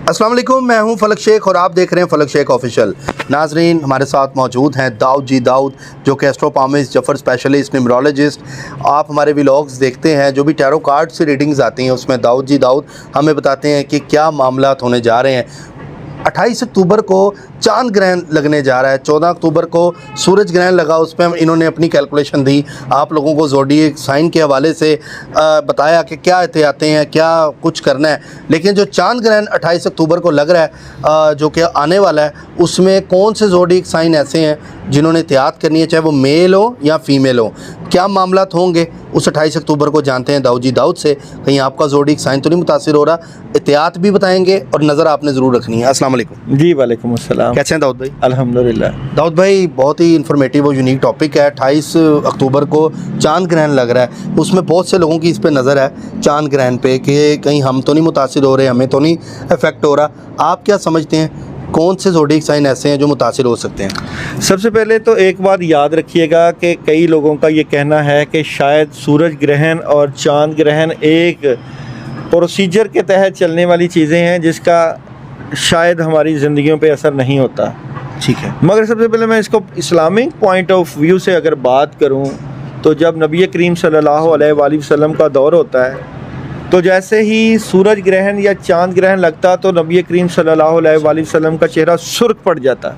अस्सलाम वालेकुम, मैं हूं फलक शेख और आप देख रहे हैं फलक शेख ऑफिशियल। नाजरीन, हमारे साथ मौजूद हैं दाऊद जी दाऊद, जो कि एस्ट्रोपामिस्ट, जफर स्पेशलिस्ट, न्यूमरोलॉजिस्ट। आप हमारे व्लॉग्स देखते हैं, जो भी टैरो कार्ड से रीडिंग्स आती हैं उसमें दाऊद जी दाऊद हमें बताते हैं कि क्या मामलात होने जा रहे हैं। 28 अक्टूबर को चांद ग्रहण लगने जा रहा है, 14 अक्टूबर को सूरज ग्रहण लगा, उस पर इन्होंने अपनी कैलकुलेशन दी, आप लोगों को ज़ोडिएक साइन के हवाले से बताया कि क्या एहतियातें हैं, क्या कुछ करना है। लेकिन जो चांद ग्रहण 28 अक्टूबर को लग रहा है, जो कि आने वाला है, उसमें कौन से ज़ोडिएक साइन ऐसे हैं जिन्होंने एहतियात करनी है, चाहे वो मेल हो या फ़ीमेल हो। क्या मामलात होंगे उस 28 अक्टूबर को जानते हैं दाऊद जी दाऊद से। कहीं आपका ज़ोडिएक साइन तो नहीं मुतासिर हो रहा, एहतियात भी बताएंगे और नज़र आपने ज़रूर रखनी है। अस्सलाम वालेकुम। जी वालेकुम अस्सलाम। कैसे हैं दाऊद भाई? अल्हम्दुलिल्लाह। दाऊद भाई, बहुत ही इन्फॉर्मेटिव और यूनिक टॉपिक है। 28 अक्टूबर को चांद ग्रहण लग रहा है, उसमें बहुत से लोगों की इस पे नज़र है चांद ग्रहण पे कि कहीं हम तो नहीं मुतासिर हो रहे, हमें तो नहीं इफेक्ट हो रहा। आप क्या समझते हैं, कौन से ज़ोडिएक साइन ऐसे हैं जो मुतासिर हो सकते हैं? सबसे पहले तो एक बात याद रखिएगा कि कई लोगों का ये कहना है कि शायद सूरज ग्रहण और चांद ग्रहण एक प्रोसीजर के तहत चलने वाली चीज़ें हैं जिसका शायद हमारी ज़िंदगियों पे असर नहीं होता। ठीक है, मगर सबसे पहले मैं इसको इस्लामिक पॉइंट ऑफ व्यू से अगर बात करूं तो जब नबी करीम सल्लल्लाहु अलैहि वसल्लम का दौर होता है, तो जैसे ही सूरज ग्रहण या चांद ग्रहण लगता तो नबी करीम सल्लल्लाहु अलैहि वसल्लम का चेहरा सुर्ख पड़ जाता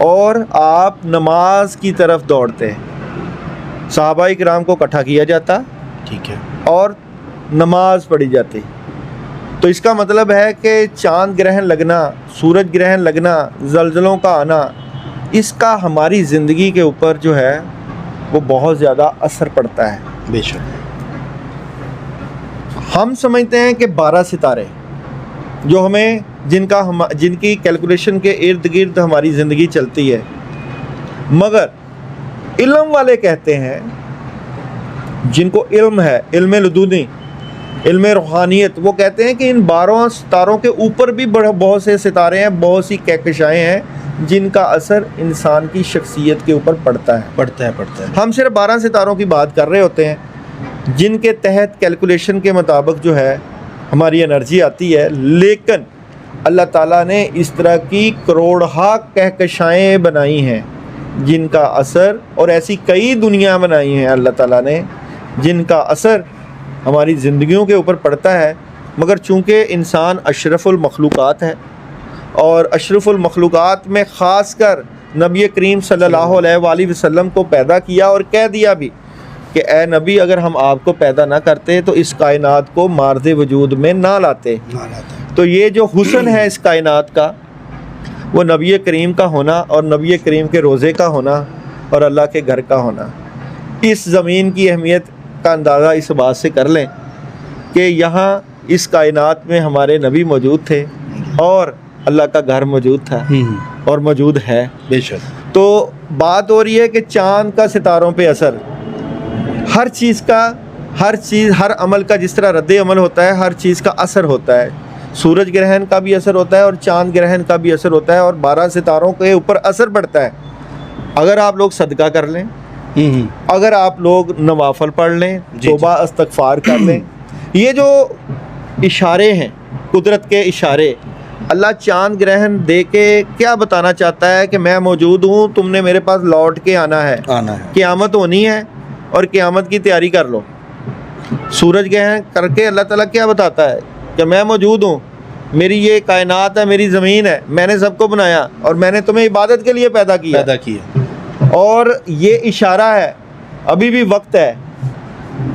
और आप नमाज की तरफ दौड़ते। सहाबाए किराम को इकट्ठा किया जाता, ठीक है, और नमाज पढ़ी जाती। तो इसका मतलब है कि चांद ग्रहण लगना, सूरज ग्रहण लगना, ज़लज़लों का आना, इसका हमारी ज़िंदगी के ऊपर जो है वो बहुत ज़्यादा असर पड़ता है। बेशक। हम समझते हैं कि 12 सितारे जो हमें जिनकी कैलकुलेशन के इर्द गिर्द हमारी ज़िंदगी चलती है, मगर इल्म वाले कहते हैं, जिनको इल्म है, इल्म लदुनी, इल्म रूहानियत, वो कहते हैं कि इन 12 सितारों के ऊपर भी बहुत से सितारे हैं, बहुत सी कहकशाएँ हैं जिनका असर इंसान की शख्सियत के ऊपर पड़ता है। हम सिर्फ 12 सितारों की बात कर रहे होते हैं जिनके तहत कैलकुलेशन के मुताबिक जो है हमारी एनर्जी आती है, लेकिन अल्लाह ताला ने इस तरह की करोड़हा कहकशाएँ बनाई हैं जिनका असर, और ऐसी कई दुनिया बनाई हैं अल्लाह ताला ने जिनका असर हमारी ज़िंदगियों के ऊपर पड़ता है। मगर चूँकि इंसान अशरफुल मखलूक़ात है और अशरफुल मखलूक़ात में ख़ासकर नबी करीम सल्लल्लाहु अलैहि वसल्लम को पैदा किया और कह दिया भी कि ए नबी, अगर हम आपको पैदा ना करते तो इस कायनात को मार्ज़े वजूद में ना लाते। तो ये जो हुस्न है इस कायनात का, वो नबी करीम का होना और नबी करीम के रोज़े का होना और अल्लाह के घर का होना। इस ज़मीन की अहमियत का अंदाज़ा इस बात से कर लें कि यहाँ इस कायनात में हमारे नबी मौजूद थे और अल्लाह का घर मौजूद था और मौजूद है। बेशक। तो बात हो रही है कि चाँद का सितारों पे असर, हर चीज़, हर अमल का जिस तरह रद्द अमल होता है, हर चीज़ का असर होता है। सूरज ग्रहण का भी असर होता है और चाँद ग्रहण का भी असर होता है और 12 सितारों के ऊपर असर पड़ता है। अगर आप लोग सदका कर लें, अगर आप लोग नवाफल पढ़ लें, तौबा इस्तग़फ़ार कर लें, ये जो इशारे हैं, कुदरत के इशारे, अल्लाह चाँद ग्रहण दे के क्या बताना चाहता है कि मैं मौजूद हूँ, तुमने मेरे पास लौट के आना है, क़यामत होनी है और क़यामत की तैयारी कर लो। सूरज ग्रहण करके अल्लाह ताला क्या बताता है कि मैं मौजूद हूँ, मेरी ये कायनात है, मेरी ज़मीन है, मैंने सबको बनाया और मैंने तुम्हें इबादत के लिए पैदा किया। और ये इशारा है, अभी भी वक्त है।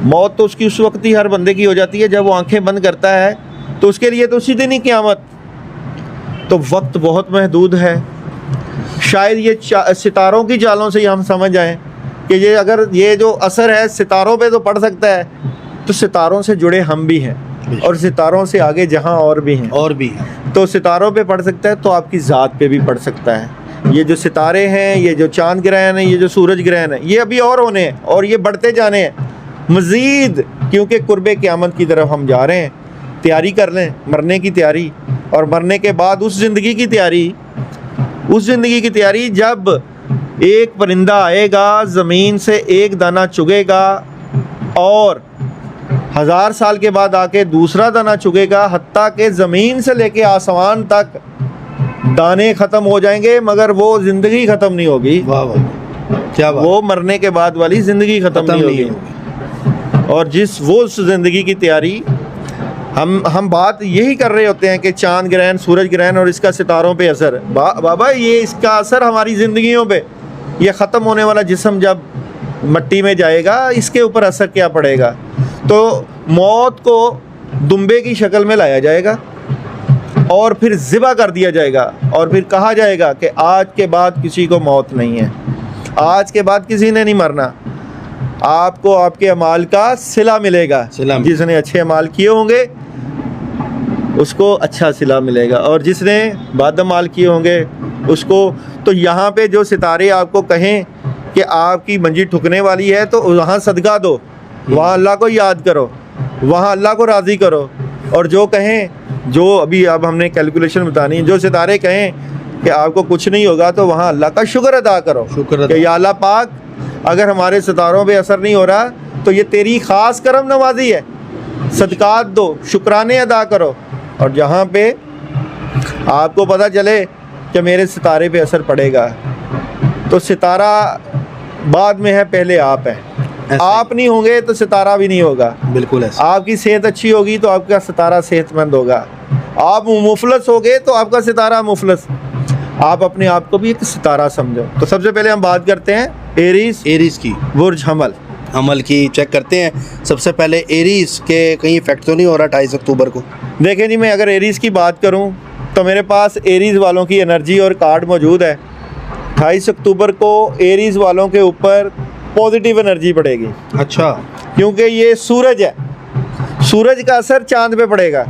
मौत तो उसकी उस वक्त ही हर बंदे की हो जाती है जब वो आंखें बंद करता है, तो उसके लिए तो उसी दिन ही क़यामत। तो वक्त बहुत महदूद है। शायद ये सितारों की चालों से हम समझ आएँ कि ये, अगर ये जो असर है सितारों पे तो पड़ सकता है, तो सितारों से जुड़े हम भी हैं और सितारों से आगे जहां और भी हैं, तो सितारों पे पड़ सकता है तो आपकी ज़ात पे भी पड़ सकता है। ये जो सितारे हैं, ये जो चांद ग्रहण है, ये जो सूरज ग्रहण है, ये अभी और होने हैं और ये बढ़ते जाने हैं मज़ीद, क्योंकि कुर्बे क़यामत की तरफ हम जा रहे हैं। तैयारी कर लें, मरने की तैयारी, और मरने के बाद उस ज़िंदगी की तैयारी जब एक परिंदा आएगा, ज़मीन से एक दाना चुगेगा और 1000 साल के बाद आके दूसरा दाना चुगेगा, हत्ता के ज़मीन से लेके आसमान तक दाने ख़त्म हो जाएंगे, मगर वो ज़िंदगी ख़त्म नहीं होगी। वाह वाह, क्या बात। वो मरने के बाद वाली ज़िंदगी ख़त्म नहीं होगी। और जिस वो उस ज़िंदगी की तैयारी हम बात यही कर रहे होते हैं कि चांद ग्रहण, सूरज ग्रहण और इसका सितारों पे असर। बाबा ये इसका असर हमारी ज़िंदगियों पे, ये ख़त्म होने वाला जिस्म जब मट्टी में जाएगा, इसके ऊपर असर क्या पड़ेगा। तो मौत को दुम्बे की शक्ल में लाया जाएगा और फिर ज़िबा कर दिया जाएगा और फिर कहा जाएगा कि आज के बाद किसी को मौत नहीं है, आज के बाद किसी ने नहीं मरना, आपको आपके अमाल का सिला मिलेगा। जिसने अच्छे अमाल किए होंगे उसको अच्छा सिला मिलेगा, और जिसने बद अमाल किए होंगे उसको। तो यहाँ पे जो सितारे आपको कहें कि आपकी मंजिल ठुकने वाली है, तो वहाँ सदका दो, वहाँ अल्लाह को याद करो, वहाँ अल्लाह को राज़ी करो। और जो कहें, जो अभी अब हमने कैलकुलेशन बतानी है, जो सितारे कहें कि आपको कुछ नहीं होगा, तो वहाँ अल्लाह का शुक्र अदा करो कि या अल्लाह पाक, अगर हमारे सितारों पे असर नहीं हो रहा तो ये तेरी ख़ास करम नवाजी है, सदकात दो, शुक्राने अदा करो। और जहाँ पे आपको पता चले कि मेरे सितारे पे असर पड़ेगा, तो सितारा बाद में है, पहले आप हैं। आप नहीं होंगे तो सितारा भी नहीं होगा। बिल्कुल ऐसा। आपकी सेहत अच्छी होगी तो आपका सितारा सेहतमंद होगा। आप मुफलस होगे तो आपका सितारा मुफलस। आप अपने आप को भी एक सितारा समझो। तो सबसे पहले हम बात करते हैं एरीज की, बुर्ज हमल की चेक करते हैं। सबसे पहले एरीज के कहीं इफेक्ट तो नहीं हो रहा 28 अक्टूबर को? देखें जी, मैं अगर एरीज की बात करूं तो मेरे पास एरीज वालों की एनर्जी और कार्ड मौजूद है। 28 अक्टूबर को एरीज वालों के ऊपर पॉजिटिव एनर्जी पड़ेगी। अच्छा, क्योंकि ये सूरज है, सूरज का असर चांद पे पड़ेगा।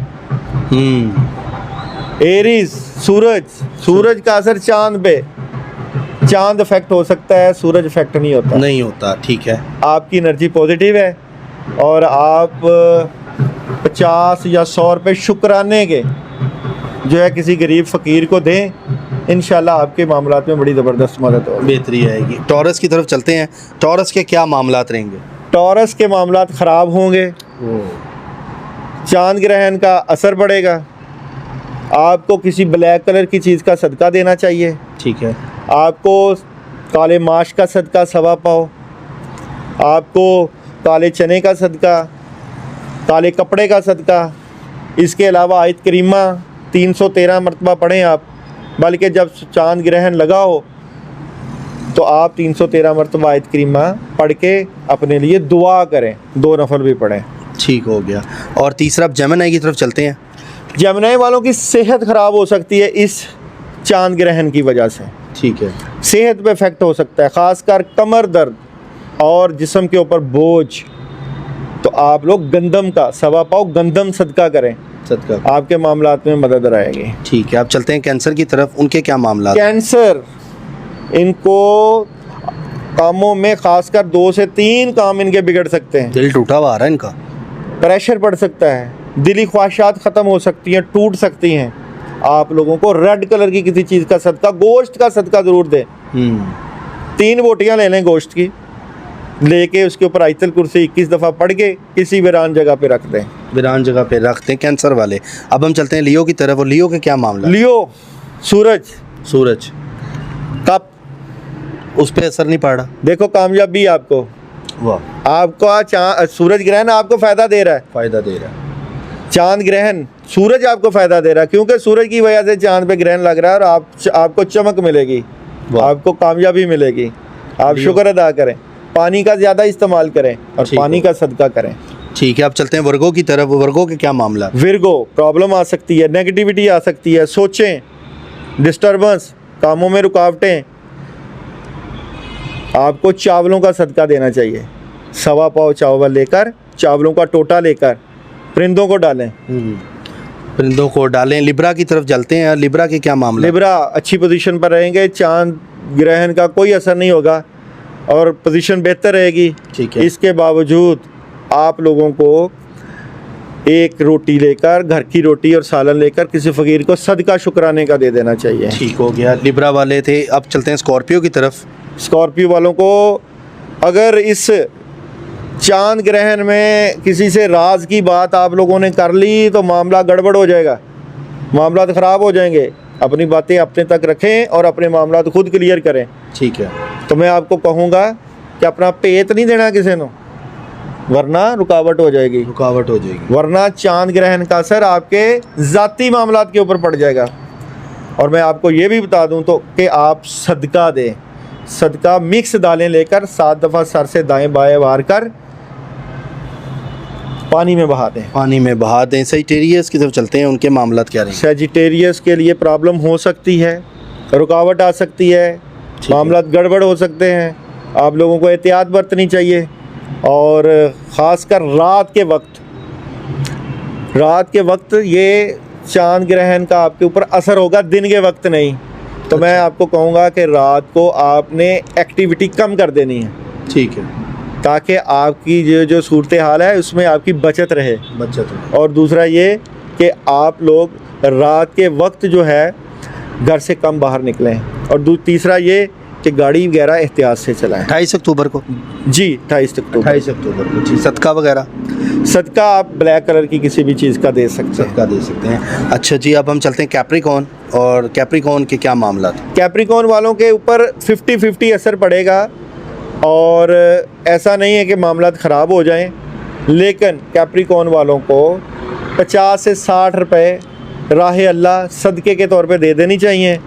एरीज सूरज का असर चांद पे, चांद इफेक्ट हो सकता है, सूरज इफेक्ट नहीं होता। ठीक है, आपकी एनर्जी पॉजिटिव है और आप 50 या 100 रुपये शुक्राने के जो है किसी गरीब फ़कीर को दें, इंशाल्लाह आपके मामलात में बड़ी ज़बरदस्त मदद होगी, बेहतरी आएगी। टॉरस की तरफ चलते हैं। टॉरस के क्या मामलात रहेंगे? टॉरस के मामलात ख़राब होंगे, चांद ग्रहण का असर पड़ेगा, आपको किसी ब्लैक कलर की चीज़ का सदका देना चाहिए। ठीक है, आपको काले माश का सदका 1.25 पाव, आपको काले चने का सदका, काले कपड़े का सदका। इसके अलावा आयत करीमा 313 मरतबा पढ़ें आप, बल्कि जब चांद ग्रहण लगा हो तो आप 313 मरतबा आयत करीमा पढ़ के अपने लिए दुआ करें, 2 नफल भी पढ़ें। ठीक हो गया। और तीसरा जेमिनी की तरफ चलते हैं। जेमिनी वालों की सेहत ख़राब हो सकती है इस चांद ग्रहण की वजह से। ठीक है, सेहत पे इफेक्ट हो सकता है, ख़ासकर कमर दर्द और जिस्म के ऊपर बोझ। तो आप लोग गंदम का 1.25 पाव गंदम सदका करें, आपके मामलात में मदद रहेगी। ठीक है, आप चलते हैं कैंसर की तरफ। उनके क्या मामला? कैंसर, इनको कामों में खासकर 2 से 3 काम इनके बिगड़ सकते हैं। दिल टूटा हुआ आ रहा है इनका, प्रेशर बढ़ सकता है, दिली ख्वाहिशात ख़त्म हो सकती हैं, टूट सकती हैं। आप लोगों को रेड कलर की किसी चीज़ का सदका, गोश्त का सदका ज़रूर दें। 3 बोटियाँ ले लें गोश्त की, लेके उसके ऊपर आयतल कुर्सी 21 दफ़ा पढ़ के किसी वीरान जगह पे रख दें। वीरान जगह पे रखते हैं कैंसर वाले। अब हम चलते हैं लियो की तरफ। और लियो के क्या मामला? लियो सूरज कब उस पर असर नहीं पड़ रहा। देखो कामयाबी आपको, वाह, आपको सूरज ग्रहण आपको फ़ायदा दे रहा है, चांद ग्रहण सूरज आपको फ़ायदा दे रहा है, क्योंकि सूरज की वजह से चांद पे ग्रहण लग रहा है और आपको चमक मिलेगी, आपको कामयाबी मिलेगी। आप शुक्र अदा करें, पानी का ज़्यादा इस्तेमाल करें और पानी का सदका करें। ठीक है, अब चलते हैं वर्गो की तरफ। वर्गो के क्या मामला? विर्गो प्रॉब्लम आ सकती है, नेगेटिविटी आ सकती है, सोचें, डिस्टर्बेंस, कामों में रुकावटें। आपको चावलों का सदका देना चाहिए। 1.25 पाव चावल लेकर, चावलों का टोटा लेकर परिंदों को डालें। परिंदों को डालें। लिब्रा की तरफ चलते हैं। लिब्रा के क्या मामला? लिब्रा अच्छी पोजीशन पर रहेंगे, चांद ग्रहण का कोई असर नहीं होगा और पोजीशन बेहतर रहेगी। ठीक है, इसके बावजूद आप लोगों को एक रोटी लेकर, घर की रोटी और सालन लेकर किसी फ़कीर को सदका शुक्राने का दे देना चाहिए। ठीक हो गया, लिब्रा वाले थे। अब चलते हैं स्कॉर्पियो की तरफ। स्कॉर्पियो वालों को अगर इस चांद ग्रहण में किसी से राज की बात आप लोगों ने कर ली तो मामला गड़बड़ हो जाएगा, मामला ख़राब हो जाएंगे। अपनी बातें अपने तक रखें और अपने मामला खुद क्लियर करें। ठीक है। तो मैं आपको कहूँगा कि अपना पेत नहीं देना किसी को, वरना रुकावट हो जाएगी, रुकावट हो जाएगी। वरना चांद ग्रहण का असर आपके ज़ाती मामलात के ऊपर पड़ जाएगा। और मैं आपको ये भी बता दूं तो कि आप सदका दें, सदका मिक्स दालें लेकर 7 दफ़ा सर से दाएं बाएं वार कर पानी में बहा दें। पानी में बहा दें। सेजिटेरियस की तरफ चलते हैं, उनके मामलात क्या रहेंगे? सेजिटेरियस के लिए प्रॉब्लम हो सकती है, रुकावट आ सकती है, मामलात गड़बड़ हो सकते हैं। आप लोगों को एहतियात बरतनी चाहिए और ख़ासकर रात के वक्त ये चांद ग्रहण का आपके ऊपर असर होगा, दिन के वक्त नहीं। तो मैं आपको कहूँगा कि रात को आपने एक्टिविटी कम कर देनी है। ठीक है। ताकि आपकी जो सूरत हाल है उसमें आपकी बचत रहे। और दूसरा ये कि आप लोग रात के वक्त जो है घर से कम बाहर निकलें। और तीसरा ये कि गाड़ी वगैरह एहतियात से चलाएं। 28 अक्टूबर को जी 28 अक्टूबर को। जी, सदका वगैरह? सदका आप ब्लैक कलर की किसी भी चीज़ का दे सकते हैं। सदका दे सकते हैं। अच्छा जी, अब हम चलते हैं कैप्रिकॉर्न। और कैप्रिकॉर्न के क्या मामला था? कैप्रिकॉर्न वालों के ऊपर 50-50 असर पड़ेगा और ऐसा नहीं है कि मामलात ख़राब हो जाएं, लेकिन कैप्रिकॉर्न वालों को 50 से 60 रुपए राह अल्लाह सदक़े के तौर पे दे देनी चाहिए।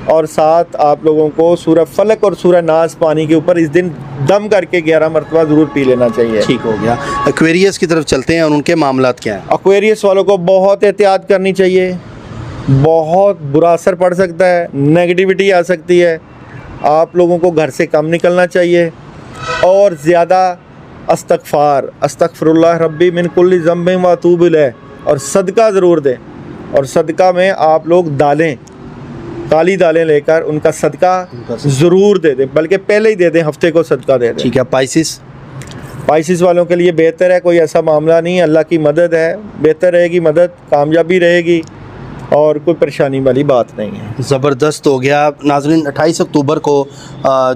और साथ आप लोगों को सूरह फलक और सूरह नास पानी के ऊपर इस दिन दम करके 11 मरतबा ज़रूर पी लेना चाहिए। ठीक हो गया। एक्वेरियस की तरफ चलते हैं और उनके मामलात क्या हैं? एक्वेरियस वालों को बहुत एहतियात करनी चाहिए, बहुत बुरा असर पड़ सकता है, नेगेटिविटी आ सकती है। आप लोगों को घर से कम निकलना चाहिए और ज़्यादा अस्तगफिरुल्लाह रब्बी मिन कुल्ली ज़म्बिन व अतूबु इलैह और सदका ज़रूर दें। और सदका में आप लोग दालें, काली दालें लेकर उनका सदका ज़रूर दे दें, बल्कि पहले ही दे दें, हफ्ते को सदका दे दें। ठीक है। पाइसिस वालों के लिए बेहतर है, कोई ऐसा मामला नहीं, अल्लाह की मदद है, बेहतर रहेगी मदद, कामयाबी रहेगी और कोई परेशानी वाली बात नहीं है। ज़बरदस्त हो गया। नाज़रीन, 28 अक्टूबर को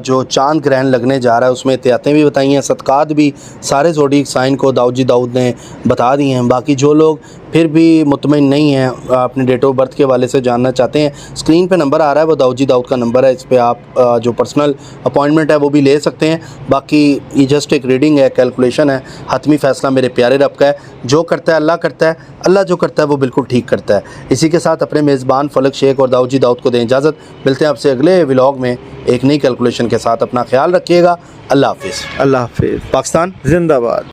जो चांद ग्रहण लगने जा रहा है उसमें एहतियातें भी बताई हैं, सदक़ात भी सारे ज़ोडिक साइन को दाऊद ने बता दी हैं। बाकी जो लोग फिर भी मुतमिन नहीं हैं, अपने डेट ऑफ बर्थ के हवाले से जानना चाहते हैं, स्क्रीन पे नंबर आ रहा है, वो दाऊद का नंबर है। इस पर आप जो पर्सनल अपॉइंटमेंट है वो भी ले सकते हैं। बाकी ये जस्ट एक रीडिंग है, कैलकुलेशन है, हतमी फ़ैसला मेरे प्यारे रब का है। जो करता है अल्लाह करता है, अल्लाह जो करता है वो बिल्कुल ठीक करता है। इसी के साथ अपने मेज़बान फलक शेख और दाऊद को दें इजाज़त। मिलते हैं आपसे अगले व्लॉग में एक नई कैलकुलेशन के साथ। अपना ख्याल रखिएगा। अल्लाह हाफ़िज़। अल्लाह हाफ़िज़। पाकिस्तान जिंदाबाद।